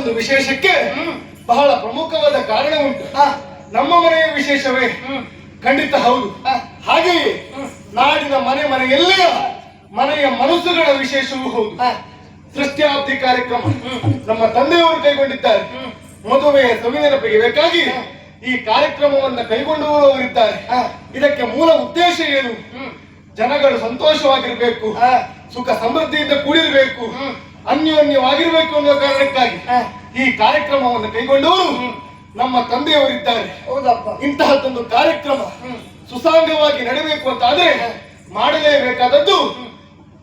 ಒಂದು ವಿಶೇಷಕ್ಕೆ ಬಹಳ ಪ್ರಮುಖವಾದ ಕಾರಣ ಉಂಟು. ನಮ್ಮ ಮನೆಯ ವಿಶೇಷವೇ ಖಂಡಿತ ಹೌದು. ಹಾಗೆಯೇ ನಾಡಿನ ಮನೆಯಲ್ಲಿಯ ಮನೆಯ ಮನಸ್ಸುಗಳ ವಿಶೇಷವೂ ಹೌದು. ಸೃಷ್ಟ್ಯಾಬ್ದಿ ಕಾರ್ಯಕ್ರಮ ನಮ್ಮ ತಂದೆಯವರು ಕೈಗೊಂಡಿದ್ದಾರೆ. ಮದುವೆಯ ಸವಿನೆನಪಿಗೆ ಬೇಕಾಗಿ ಈ ಕಾರ್ಯಕ್ರಮವನ್ನು ಕೈಗೊಂಡವರಿದ್ದಾರೆ. ಇದಕ್ಕೆ ಮೂಲ ಉದ್ದೇಶ ಏನು? ಜನಗಳು ಸಂತೋಷವಾಗಿರ್ಬೇಕು, ಸುಖ ಸಮೃದ್ಧಿಯಿಂದ ಕೂಡಿರಬೇಕು, ಅನ್ಯೋನ್ಯವಾಗಿರ್ಬೇಕು ಅನ್ನೋ ಕಾರಣಕ್ಕಾಗಿ ಈ ಕಾರ್ಯಕ್ರಮವನ್ನು ಕೈಗೊಂಡವರು ನಮ್ಮ ತಂದೆಯವರಿದ್ದಾರೆ. ಇಂತಹದ್ದೊಂದು ಕಾರ್ಯಕ್ರಮ ಸುಸಾಂಗವಾಗಿ ನಡೆಯಬೇಕು ಅಂತ ಆದ್ರೆ ಮಾಡಲೇಬೇಕಾದದ್ದು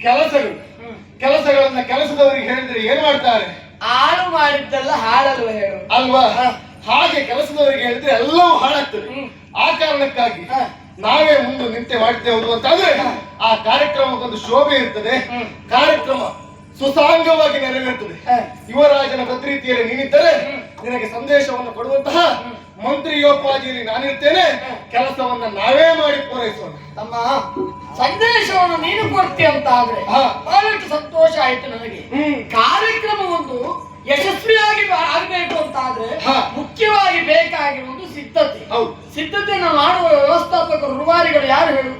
ಕೆಲಸಗಳನ್ನ ಕೆಲಸದವರಿಗೆ ಹೇಳಿದ್ರೆ ಏನ್ ಮಾಡ್ತಾರೆ? ಹಾಳು ಮಾಡಿದ್ದೆಲ್ಲ ಹಾಳಲ್ವ ಹೇಳು ಅಲ್ವಾ? ಹಾಗೆ ಕೆಲಸದವರಿಗೆ ಹೇಳಿದ್ರೆ ಎಲ್ಲವೂ ಹಾಳಾಗ್ತದೆ. ಆ ಕಾರಣಕ್ಕಾಗಿ ನಾವೇ ಮುಂದೆ ನಿಂತೆ ಮಾಡ್ತೇವೆ ಅಂತ ಆದ್ರೆ ಆ ಕಾರ್ಯಕ್ರಮಕ್ಕೊಂದು ಶೋಭೆ ಇರ್ತದೆ, ಕಾರ್ಯಕ್ರಮ ಸುಸಾಂಗವಾಗಿ ನೆರವೇರ್ತದೆ. ಯುವರಾಜನ ಭದ್ರೀತಿಯಲ್ಲಿ ನೀನಿದ್ದರೆ ನಿನಗೆ ಸಂದೇಶವನ್ನು ಕೊಡುವಂತಹ ಮಂತ್ರಿಯೋಪಾದಿಯಲ್ಲಿ ನಾನಿರ್ತೇನೆ. ಕೆಲಸವನ್ನ ನಾವೇ ಮಾಡಿ ಪೂರೈಸೋಣ. ತಮ್ಮ ಸಂದೇಶವನ್ನು ನೀನು ಕೊಡ್ತೀಯ ಅಂತ ಆದ್ರೆ ಬಹಳಷ್ಟು ಸಂತೋಷ ಆಯ್ತು ನನಗೆ. ಕಾರ್ಯಕ್ರಮವೊಂದು ಯಶಸ್ವಿಯಾಗಿ ಆಗಬೇಕು ಅಂತ ಆದ್ರೆ ಮುಖ್ಯವಾಗಿ ಬೇಕಾಗಿರುವುದು ಸಿದ್ಧತೆ. ಸಿದ್ಧತೆಯನ್ನು ಮಾಡುವ ವ್ಯವಸ್ಥಾಪಕರು ರೂವಾರಿಗಳು ಯಾರು ಹೇಳು?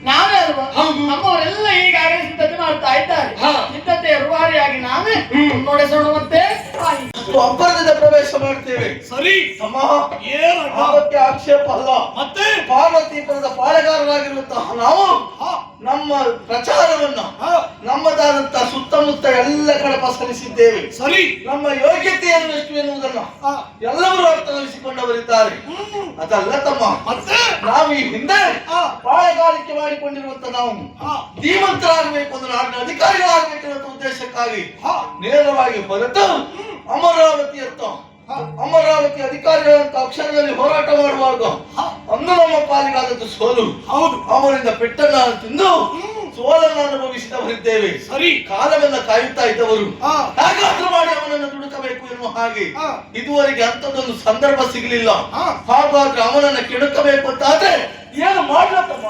ನಾವೇ ಅಲ್ವಾ? ನಮ್ಮವರೆಲ್ಲ ಈಗಾಗಲೇ ಸಿದ್ಧತೆ ಮಾಡ್ತಾ ಇದ್ದಾರೆ. ಸಿದ್ಧತೆಯ ರೂವಾರಿಯಾಗಿ ನಾವೇ ನೋಡಿಸೋಣ. ಮತ್ತೆ ಅಬ್ಬರದಿಂದ ಪ್ರವೇಶ ಮಾಡ್ತೇವೆ. ಸರಿ ಅದಕ್ಕೆ ಆಕ್ಷೇಪ ಅಲ್ಲ. ಮತ್ತೆ ಪಾರ್ವತೀಪುರದ ಪಾಳೆಗಾರರಾಗಿರುವಂತಹ ನಾವು ನಮ್ಮ ಪ್ರಚಾರವನ್ನ ನಮ್ಮದಾದಂತಹ ಸುತ್ತಮುತ್ತ ಎಲ್ಲ ಕಡೆ ಪಸರಿಸಿದ್ದೇವೆ. ಸರಿ, ನಮ್ಮ ಯೋಗ್ಯತೆಯನ್ನು ಎಷ್ಟು ಎನ್ನುವುದನ್ನ ಎಲ್ಲರೂ ಅರ್ಥೈಸಿಕೊಂಡವರಿದ್ದಾರೆ. ಅದಲ್ಲ ತಮ್ಮ, ಮತ್ತೆ ನಾವು ಈ ಹಿಂದೆ ಪಾಳೆಗಾರಿಕೆ ಮಾಡಿಕೊಂಡಿರುವಂತ ನಾವು ಧೀಮಂತರಾಗಬೇಕು, ಒಂದು ನಾಡಿನ ಅಧಿಕಾರಿಗಳಾಗಬೇಕು ಅನ್ನೋ ಉದ್ದೇಶಕ್ಕಾಗಿ ನೇರವಾಗಿ ಹೊರತು ಅಮರಾವತಿ ಅಧಿಕಾರಿಗಳಂತ ಅಕ್ಷರದಲ್ಲಿ ಹೋರಾಟ ಮಾಡುವಾಗ ಅಂದು ನಮ್ಮ ಪಾಲಿಗಾದದ್ದು ಸೋಲು. ಹೌದು, ಅವರಿಂದ ಪೆಟ್ಟನ್ನ ತಿಂದು ಸೋಲನ್ನು ಅನುಭವಿಸಿದವರಿದ್ದೇವೆ. ಸರಿ, ಕಾಲವೆಲ್ಲ ಕಾಯುತ್ತಾ ಇದ್ದವರು ಹೇಗಾದ್ರೂ ಮಾಡಿ ಅವನನ್ನು ದುಡುಕಬೇಕು ಎನ್ನುವ ಹಾಗೆ ಇದುವರೆಗೆ ಅಂತದೊಂದು ಸಂದರ್ಭ ಸಿಗಲಿಲ್ಲ. ಹಾಗಾದ್ರೆ ಅವನನ್ನ ಕೆಣಕಬೇಕು ಅಂತ ಆದ್ರೆ ಏನು ಮಾಡ್ಲತ್ತಮ್ಮ?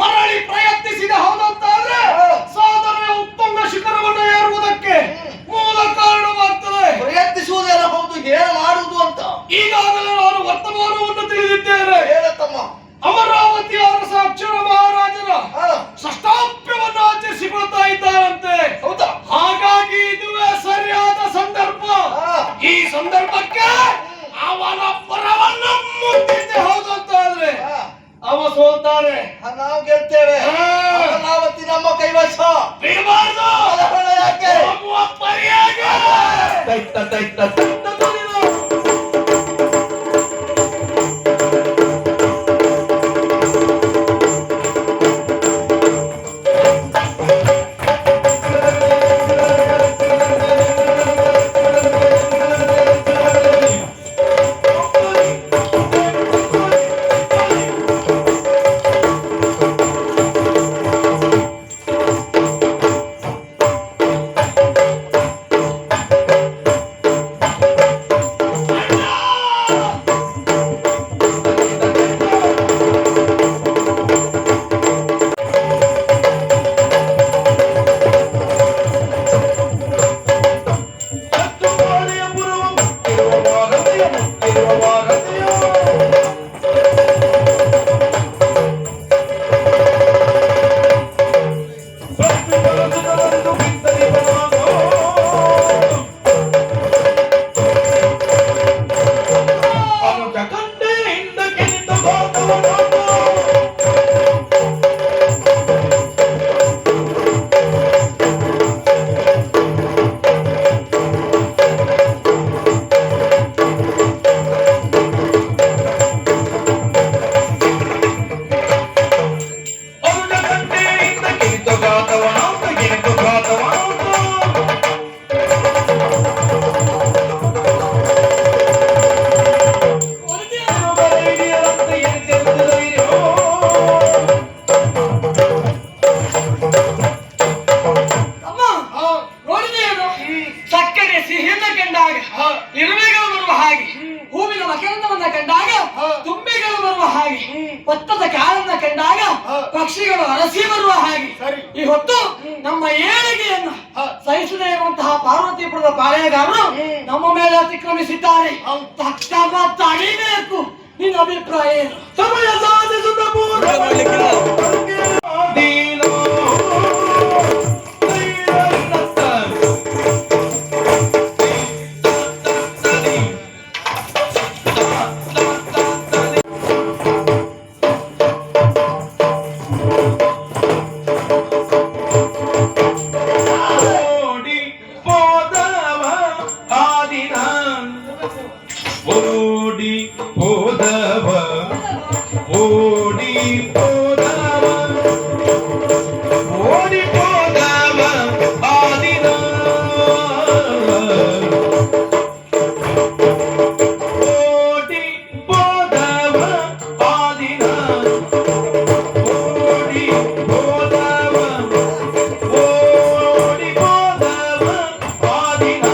ಮರಳಿ ಪ್ರಯತ್ನಿಸಿದ ಹೋದಂತಾದ್ರೆ ಸಾಧನೆಯ ಉತ್ತಮ ಶಿಖರವನ್ನು ಏರುವುದಕ್ಕೆ ಮೂಲ ಕಾರಣವಾಗ್ತದೆ. ಪ್ರಯತ್ನಿಸುವುದೇನ ಹೌದು, ಏನು ಮಾಡುವುದು ಅಂತ ಈಗಾಗಲೇ ನಾನು ವರ್ತಮಾನವನ್ನು ತಿಳಿದಿದ್ದೇನೆ. ಹೇಳತ್ತಮ್ಮ, ಅಮರಾವತಿ ಅರಸ ಅಕ್ಷರ ಮಹಾರಾಜರ ಷಷ್ಠಾಬ್ದವನ್ನು ಆಚರಿಸಿಕೊಳ್ತಾ ಇದ್ದಾರಂತೆ. ಹೌದಾ? ಹಾಗಾಗಿ ಇದುವೇ ಸರಿಯಾದ ಸಂದರ್ಭ. ಈ ಸಂದರ್ಭಕ್ಕೆ ಅವನ ಪರವನ್ನು ಮುಟ್ಟಿದ್ದೆ ಹೋದಂತಾದ್ರೆ ಅವ ಸೋಲ್ತಾರೆ, ನಾವು ಗೆಲ್ತೇವೆ. ಅಮರಾವತಿ ನಮ್ಮ ಕೈವಶ. ಬಿಡಬಾರ್ದು. ಯಾಕೆ ಹೋಗುವ ಪರಿಯಾಗ ಮಕರಂದವನ್ನ ಕಂಡಾಗ ತುಂಬಿಗಳು ಬರುವ ಹಾಗೆ, ಭತ್ತದ ಕಾಳನ್ನ ಕಂಡಾಗ ಪಕ್ಷಿಗಳು ಅರಸಿ ಬರುವ ಹಾಗೆ, ಸರಿ. ಈ ಹೊತ್ತು ನಮ್ಮ ಏಳಿಗೆಯನ್ನ ಸಹಿಸದೇ ಇರುವಂತಹ ಪಾರ್ವತಿಪುರದ ಪಾಳೆಯಗಾರರು ನಮ್ಮ ಮೇಲೆ ಅತಿಕ್ರಮಿಸಿದ್ದಾರೆ. ತಕ್ಷಣ ತಡಿಬೇಕು. ನಿನ್ನ ಅಭಿಪ್ರಾಯ ಏನು? ಸಮಯ ಸಾಧಿಸುತ್ತ ಓಡಿ ಹೋದವ ಓಡಿ ಹೋದವ ಓಡಿ ಹೋದವ ಆದಿನ ಓಡಿ ಹೋದವ ಆದಿನ ಓಡಿ ಹೋದವ ಓಡಿ ಹೋದವ ಆದಿನ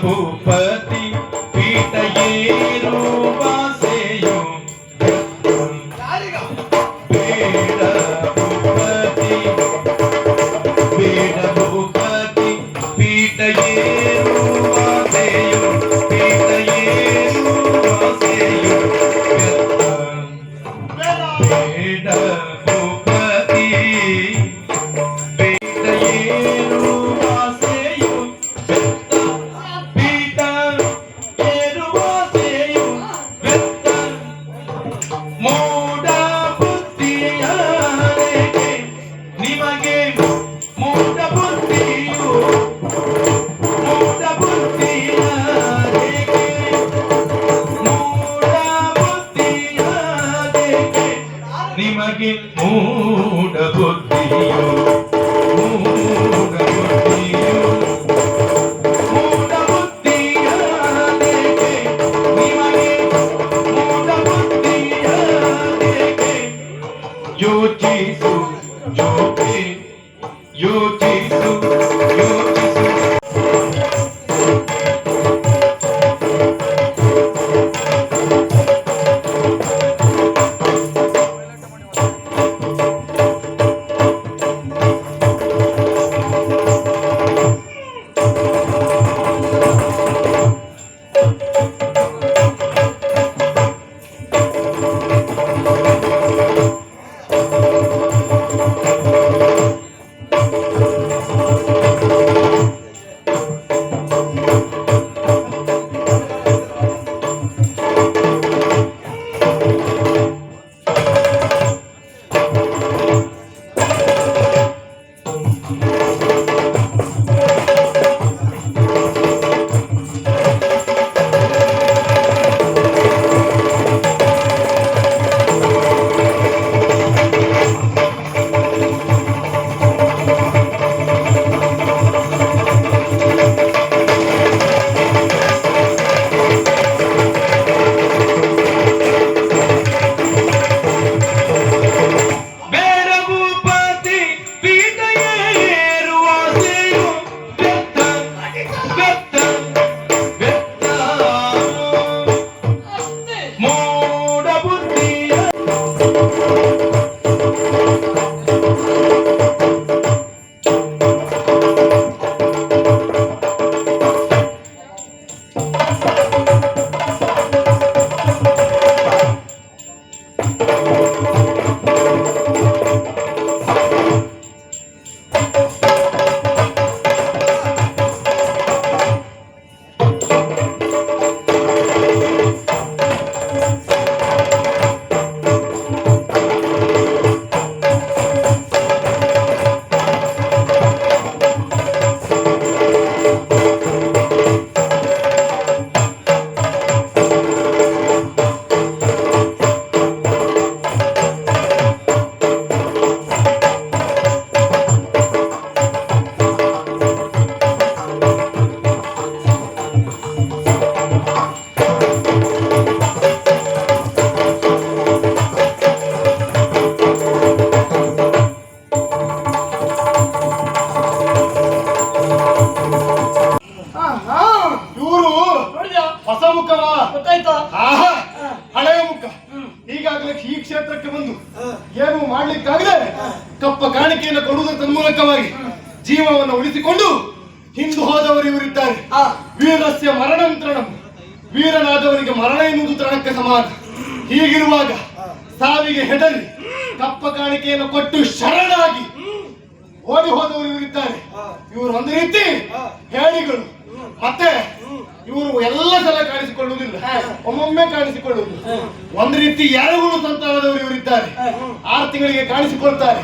ಭೂಪತಿ ಪೀಠ ಏರು ವಾಸೆಯು ಬೇಡ ಭೂಪತಿ ಪೀಠ ಏರು ವಾಸೆಯು ಪೀಠ ಏರು ವಾಸೆಯು ಬೇಡ ಭೂಪತಿ ಪೀಠ ಏರು ವಾಸೆಯು ಮೂಢ ಬುದ್ಧಿಯಾರೆಗೆ ನಿಮಗೆ ಮೂಢ ಬುದ್ಧಿಯು ಮೂಢ ಬುದ್ಧಿಯ ಮುಖವಾ? ಗೊತ್ತಾಯ್ತಾ? ಆಹಾ, ಹ. ಹಳೆಯ ಮುಖ. ಹ್ಮ್. ಈಗಾಗಲೇ ಈ ಕ್ಷೇತ್ರಕ್ಕೆ ಬಂದು ಏನು ಮಾಡ್ಲಿಕ್ಕಾಗದೆ ಕಪ್ಪ ಕಾಣಿಕೆಯನ್ನು ಕೊಡುವುದರ ತನ್ಮೂಲಕವಾಗಿ ಜೀವವನ್ನು ಉಳಿಸಿಕೊಂಡು ಹಿಂದು ಹೋದವರು ಇವರಿದ್ದಾರೆ. ಹ. ವೀರಸ್ಯ ಮರಣಂತರಣಂ, ವೀರನಾದವರಿಗೆ ಮರಣ ಎನ್ನುವುದು ತರಣಕ್ಕೆ ಸಮಾನ. ಹೀಗಿರುವಾಗ ಸಾವಿಗೆ ಹೆದರಿ ಕಪ್ಪ ಕಾಣಿಕೆಯನ್ನು ಕೊಟ್ಟು ಶರಣಾಗಿ ಓಡಿ ಹೋದವರು ಇವರಿದ್ದಾರೆ. ಇವರು ಒಂದು ರೀತಿ ಹೇಳಿಗಳು. ಮತ್ತೆ ಇವರು ಎಲ್ಲ ಸಲ ಕಾಣಿಸಿಕೊಳ್ಳುವುದಿಲ್ಲ, ಒಮ್ಮೊಮ್ಮೆ ಕಾಣಿಸಿಕೊಳ್ಳುವುದಿಲ್ಲ. ಒಂದು ರೀತಿ ಎರಗುಳು ಸಂತಾನದವರು ಇವರಿದ್ದಾರೆ. 6 ತಿಂಗಳಿಗೆ ಕಾಣಿಸಿಕೊಳ್ತಾರೆ,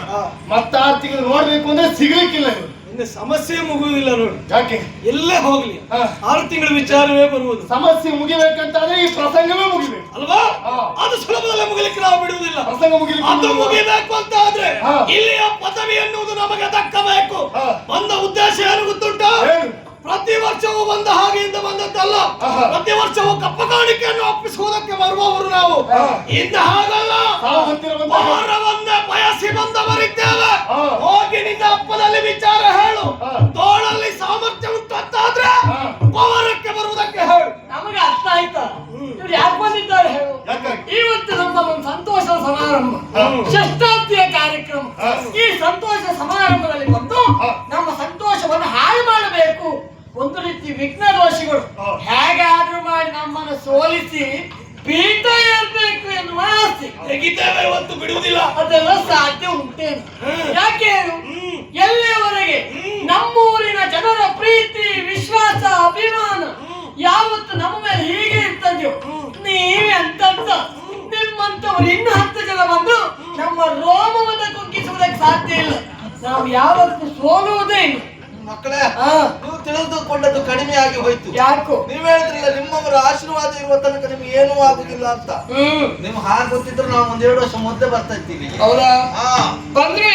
ಮತ್ತೆ 6 ತಿಂಗಳು ನೋಡ್ಬೇಕು ಅಂದ್ರೆ ಸಿಗ್ಲಿಕ್ಕಿಲ್ಲ ಇವರು. ಇನ್ನು ಸಮಸ್ಯೆ ಮುಗುವುದಿಲ್ಲ ನೋಡಿ. ಯಾಕೆ? ಎಲ್ಲೇ ಹೋಗ್ಲಿ ಹ. 6 ತಿಂಗಳ ವಿಚಾರವೇ ಬರುವುದು ಸಮಸ್ಯೆ ಮುಗಿಬೇಕಂತಾದ್ರೆ ಈ ಪ್ರಸಂಗವೇ ಮುಗಿಬೇಕು ಅಲ್ವಾ? ಹ. ಅದು ಸುಲಭದಲ್ಲಿ ಮುಗಿಲಿಕ್ಕೆ ನಾವು ಬಿಡುವುದಿಲ್ಲ. ಪ್ರಸಂಗ ಅದು ಮುಗಿಲಿಕ್ಕೆ ಮುಗಿಬೇಕು ಅಂತ ಆದ್ರೆ ಹ. ಇಲ್ಲಿಯ ಪದವಿ ಎನ್ನುವುದು ನಮಗೆ ದಕ್ಕಬೇಕು. ಹ. ಬಂದ ಉದ್ದೇಶ ಏನು ಗೊತ್ತುಂಟ? ಏನು? ಪ್ರತಿ ವರ್ಷವೂ ಬಂದ ಹಾಗೆಯಿಂದ ಬಂದದ್ದಲ್ಲ. ಆಹಾ. ಪ್ರತಿ ವರ್ಷವೂ ಕಪ್ಪ ಕಾಣಿಕೆಯನ್ನು ಒಪ್ಪಿಸುವುದಕ್ಕೆ ಬರುವವರು ನಾವು. ಹ. ಇಂದ ಹಾಗಲ್ಲ, ತಾವು ಹತ್ತಿರ ಬಂದಾಗ ಪೌರವನ್ನೇ ಬಯಸಿ ಬಂದವರಿದ್ದೇವೆ. ಹ. ಹೋಗಿ ನಿನ್ನ ಅಪ್ಪನಲ್ಲಿ ವಿಚಾರ ಹೇಳು. ಹ. ತೋಳಲ್ಲಿ ಸಾಮರ್ಥ್ಯ ಉಂಟು ಅಂತಾದ್ರೆ ಹ. ಪೌರಕ್ಕೆ ಬರುವುದಕ್ಕೆ ಹೇಳು. ನಮಗೆ ಅರ್ಥ ಆಯ್ತಾ? ಇವ್ರು ಯಾಕೆ ಬಂದಿದ್ದಾರೆ ಹೇಳು? ಯಾಕಾಗಿ? ಇವತ್ತು ನಮ್ಮ ಒಂದು ಸಂತೋಷದ ಸಮಾರಂಭ, ಹ. ಷಷ್ಠಾಬ್ದಿಯ ಕಾರ್ಯಕ್ರಮ. ಹ. ಈ ಸಂತೋಷ ಸಮಾರಂಭದಲ್ಲಿ ಬಂದು ಹ. ನಮ್ಮ ಸಂತೋಷವನ್ನು ಹಾಳು ಮಾಡಬೇಕು. ಒಂದು ರೀತಿ ವಿಘ್ನ ದೋಷಿಗಳು ಹ. ಹೇಗಾದ್ರೂ ಮಾಡಿ ನಮ್ಮನ್ನು ಸೋಲಿಸಿ ಪೀಠ ಏರ್ಬೇಕು ಎನ್ನುವ ಆಸೆ. ತೆಗಿತೇವೆ, ಇವತ್ತು ಬಿಡುವುದಿಲ್ಲ. ಅದೆಲ್ಲ ಸಾಧ್ಯ ಉಂಟೇನು? ಯಾಕೆ ಹೇಳು? ಎಲ್ಲಿಯವರೆಗೆ ನಮ್ಮೂರಿನ ಜನರ ಪ್ರೀತಿ, ವಿಶ್ವಾಸ, ಅಭಿಮಾನ ಯಾವತ್ತು ನಮ್ಮ ಮೇಲೆ ಹೀಗೆ ಇರ್ತದೆಯೋ, ನೀವೆಂತಂತ ನಿಮ್ಮಂತವರು ಇನ್ನು 10 ಜನ ಬಂದು ನಮ್ಮ ರೋಮವನ್ನು ಕುಗ್ಗಿಸುವುದಕ್ಕೆ ಸಾಧ್ಯ ಇಲ್ಲ. ನಾವು ಯಾವತ್ತು ಸೋಲುವುದೇ ಇಲ್ಲ. ಮಕ್ಕಳೇ, ಹಾ. ನೀವು ತಿಳಿದುಕೊಂಡದ್ದು ಕಡಿಮೆ ಆಗಿ ಹೋಯ್ತು. ಯಾಕೋ? ನೀವ್ ಹೇಳಿದ್ರಲ್ಲ ನಿಮ್ಮವರ ಆಶೀರ್ವಾದ ಇರುವ ತನಕ ನಿಮ್ಗೆ ಏನೂ ಆಗುದಿಲ್ಲ ಅಂತ. ನಿಮ್ ಹಾಗೆ ಗೊತ್ತಿದ್ರು ನಾವು 1-2 ವರ್ಷ ಮೊದಲೇ ಬರ್ತಾ ಇದ್ದೀವಿ. ಹೌದಾ? ಹಾ. ಬಂದ್ರೆ